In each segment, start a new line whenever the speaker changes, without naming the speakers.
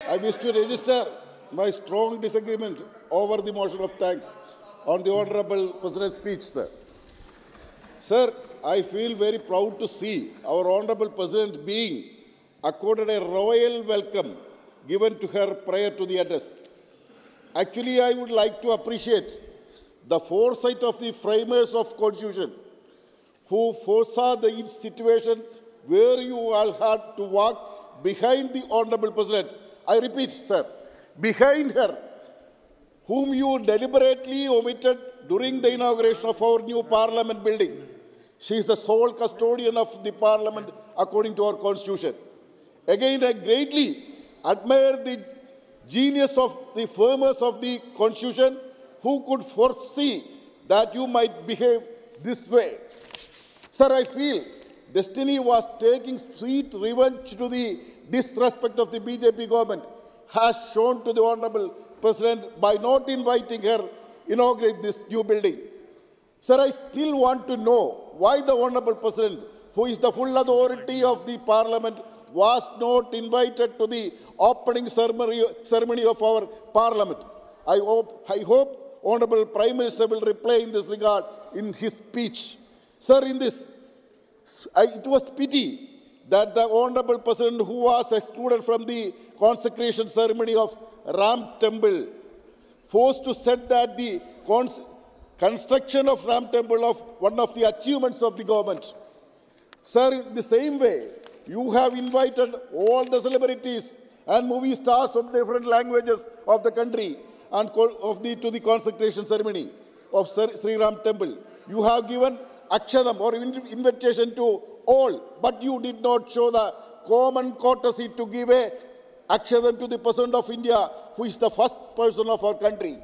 I wish to register my strong disagreement over the motion of thanks on the Honourable President's speech, sir. Sir, I feel very proud to see our Honourable President being accorded a royal welcome given to her prior to the address. Actually, I would like to appreciate the foresight of the framers of Constitution who foresaw the situation where you all had to walk behind the Honourable President. I repeat, sir, behind her, whom you deliberately omitted during the inauguration of our new Parliament building. She is the sole custodian of the Parliament according to our Constitution. Again, I greatly admire the genius of the framers of the Constitution who could foresee that you might behave this way. Sir, I feel destiny was taking sweet revenge to the disrespect of the BJP government has shown to the Honourable President by not inviting her inaugurate this new building. Sir, I still want to know why the Honourable President, who is the full authority of the Parliament, was not invited to the opening ceremony of our Parliament. I hope Honourable Prime Minister will reply in this regard in his speech. Sir, in this, it was pity that the Honourable President, who was excluded from the consecration ceremony of Ram Temple, forced to said that the construction of Ram Temple of one of the achievements of the government. Sir, in the same way, you have invited all the celebrities and movie stars from different languages of the country and to the consecration ceremony of Sri Ram Temple. You have given akshadam or invitation to all, but you did not show the common courtesy to give a akshadam to the President of India, who is the first person of our country.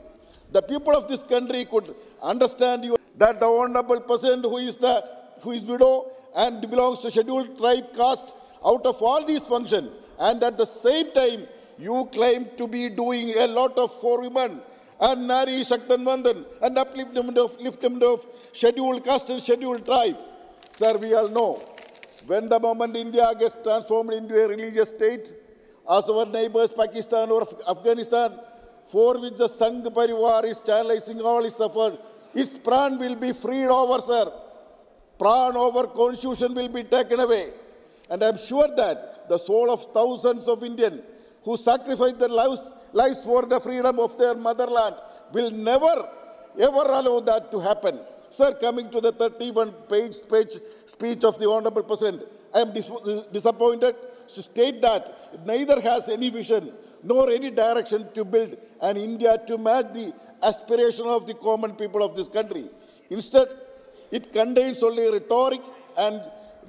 The people of this country could understand you that the Honourable President, who is widow and belongs to scheduled tribe caste, out of all these functions, and at the same time you claim to be doing a lot for women and Nari Shaktan Vandan and upliftment of scheduled caste and scheduled tribe. Sir, we all know when the moment India gets transformed into a religious state, as our neighbors Pakistan or Afghanistan, for which the Sangh Parivar is channelizing all its effort, its pran will be freed over, sir. Pran over Constitution will be taken away. And I am sure that the soul of thousands of Indians who sacrificed their lives for the freedom of their motherland will never, ever allow that to happen. Sir, coming to the 31-page speech of the Honourable President, I am disappointed to state that neither has any vision nor any direction to build an India to match the aspiration of the common people of this country. Instead, it contains only rhetoric and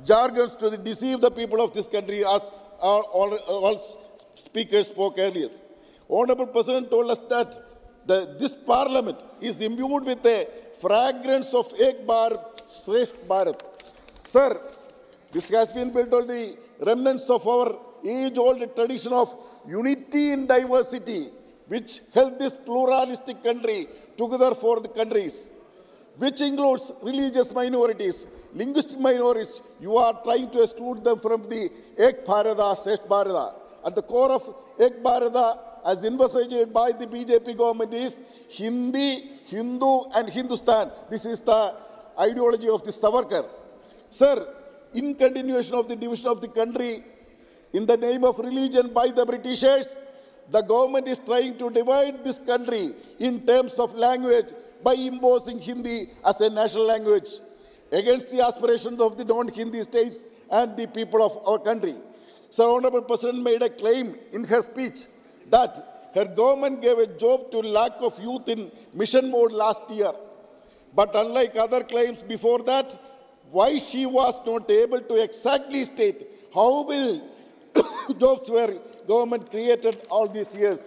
jargons to deceive the people of this country, as all speakers spoke earlier. Honourable President told us that this Parliament is imbued with a fragrance of Ek Bharat, Shresth Bharat. Sir, this has been built on the remnants of our age-old tradition of unity in diversity, which held this pluralistic country together for the countries, which includes religious minorities, linguistic minorities. You are trying to exclude them from the Ek Bharata, Shresth Bharata. At the core of Ek Bharata, as envisaged by the BJP government, is Hindi, Hindu and Hindustan. This is the ideology of the Savarkar. Sir, in continuation of the division of the country in the name of religion by the Britishers, the government is trying to divide this country in terms of language by imposing Hindi as a national language against the aspirations of the non-Hindi states and the people of our country. Sir, Honourable President made a claim in her speech that her government gave a job to lakh of youth in mission mode last year. But unlike other claims before that, why she was not able to exactly state how many jobs were government created all these years.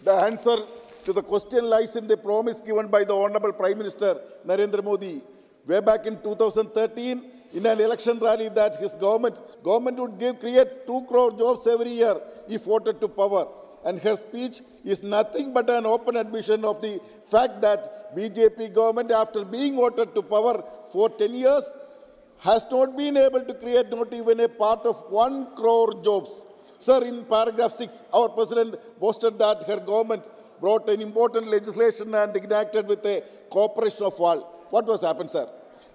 The answer to the question lies in the promise given by the Honourable Prime Minister Narendra Modi way back in 2013 in an election rally that his government would create 2 crore jobs every year if voted to power. And her speech is nothing but an open admission of the fact that BJP government, after being voted to power for 10 years, has not been able to create not even a part of 1 crore jobs. Sir, in paragraph 6, our President boasted that her government brought an important legislation and enacted with a cooperation of all. What was happened, sir?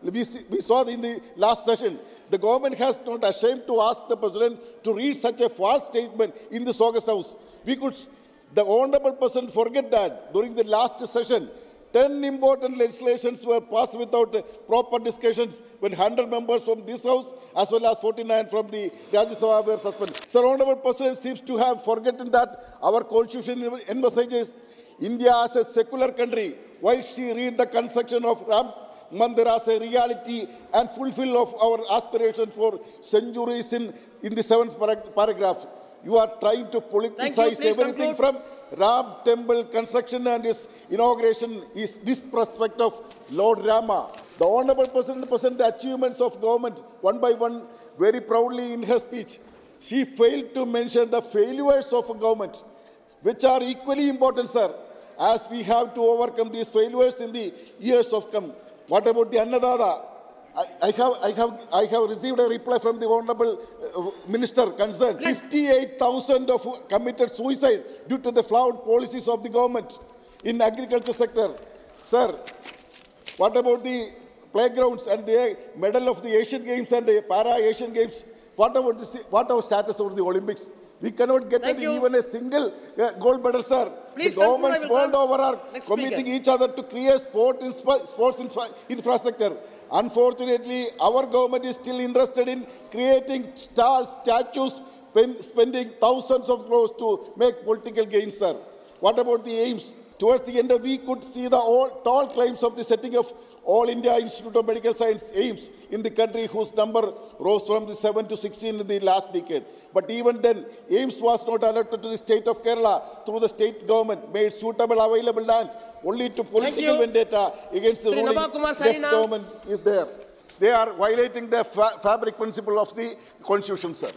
We saw in the last session, the government has not ashamed to ask the President to read such a false statement in this August House. The Honourable President forget that during the last session, 10 important legislations were passed without proper discussions when 100 members from this House as well as 49 from the Rajya Sabha were suspended. Sir, Honourable President seems to have forgotten that our Constitution envisages India as a secular country while she read the construction of Ram Mandir as a reality and fulfill of our aspirations for centuries in the 7th paragraph. You are trying to politicize everything from Ram temple construction and his inauguration is disrespect of Lord Rama. The Honourable President present the achievements of government one by one very proudly in her speech. She failed to mention the failures of government, which are equally important, sir, as we have to overcome these failures in the years of come. What about the Annadada? I have received a reply from the Honourable Minister concerned. 58,000 of committed suicide due to the flawed policies of the government in agriculture sector. Sir, what about the playgrounds and the medal of the Asian Games and the Para-Asian Games? What our status over the Olympics? We cannot get even a single gold medal, sir.
Please
the governments world over are committing each other to create sports infrastructure. Unfortunately, our government is still interested in creating statues, spending thousands of crores to make political gains, sir. What about the aims? Towards the end, we could see the tall claims of the setting of All India Institute of Medical Science aims in the country, whose number rose from the 7 to 16 in the last decade. But even then, aims was not allotted to the state of Kerala through the state government, made suitable available land only to political vendetta against the ruling left government is there. They are violating the fabric principle of the Constitution, sir.